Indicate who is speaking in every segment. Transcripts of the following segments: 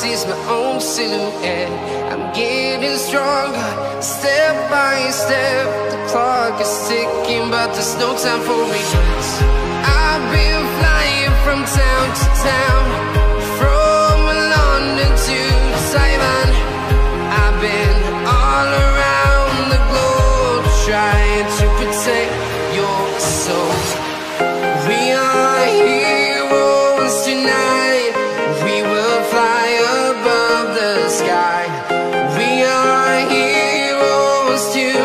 Speaker 1: sees my own silhouette. I'm getting stronger, step by step. The clock is ticking, but there's no time for regrets. I've been flying from town to town, from London to Taiwan. I've been all around the globe, trying to protect your soul. We are heroes tonight. We will fly above the sky. We are heroes tonight.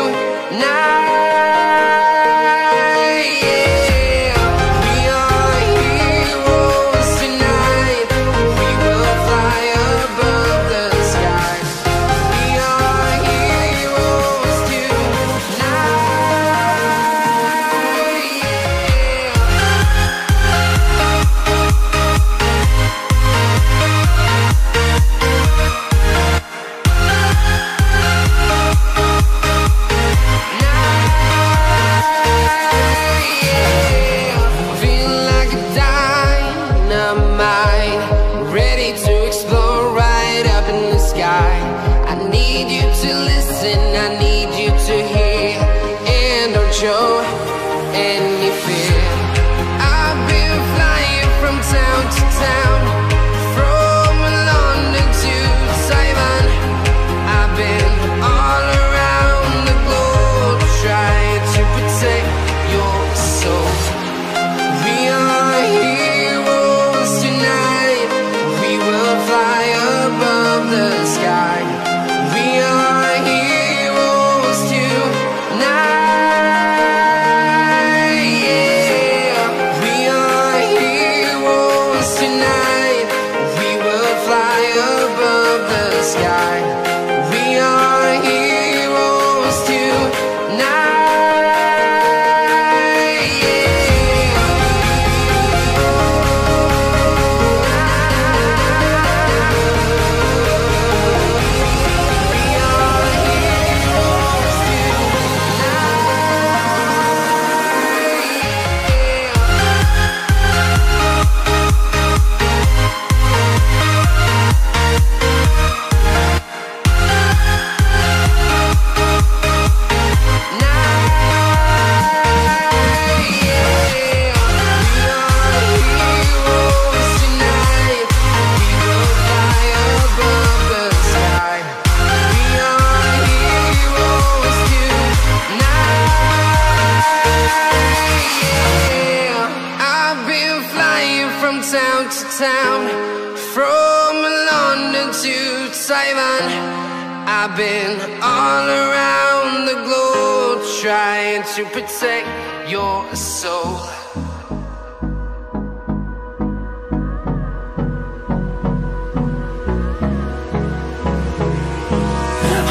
Speaker 1: I've been all around the globe, trying to protect your soul.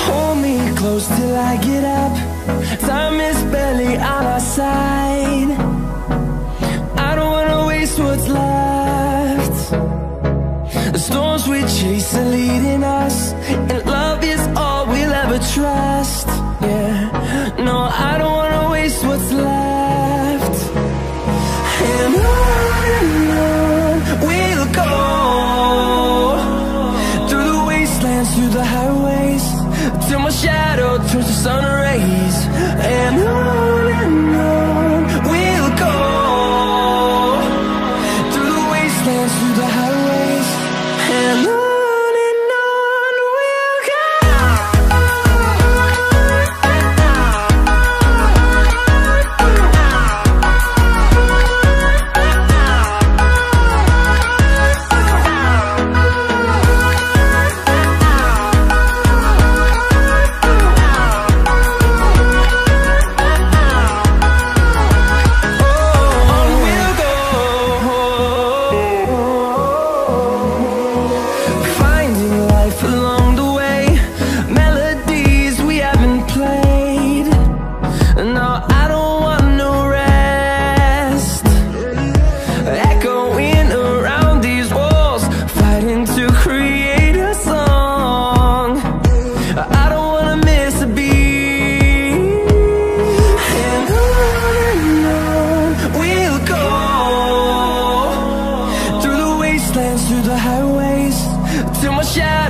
Speaker 2: Hold me close till I get up. Time is barely on our side. I don't wanna waste what's left. The storms we chase are leading us, and love is all we'll ever trust. Yeah, no, I don't wanna waste what's left. And on we'll go, through the wastelands, through the highways, till my shadow turns to sun rays. And on we'll go, through the wastelands, through the highways, and on we'll go.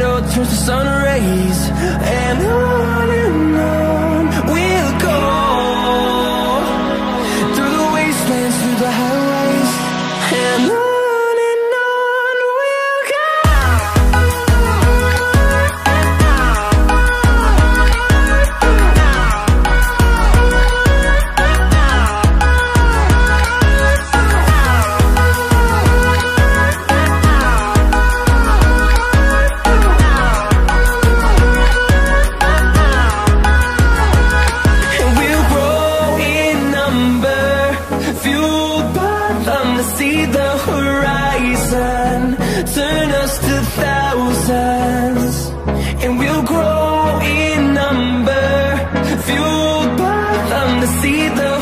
Speaker 2: shadow turns to sun rays, and on we'll go, through the wastelands, through the highways, and on. See the horizon turn us to thousands, and we'll grow in number, fueled by them to see the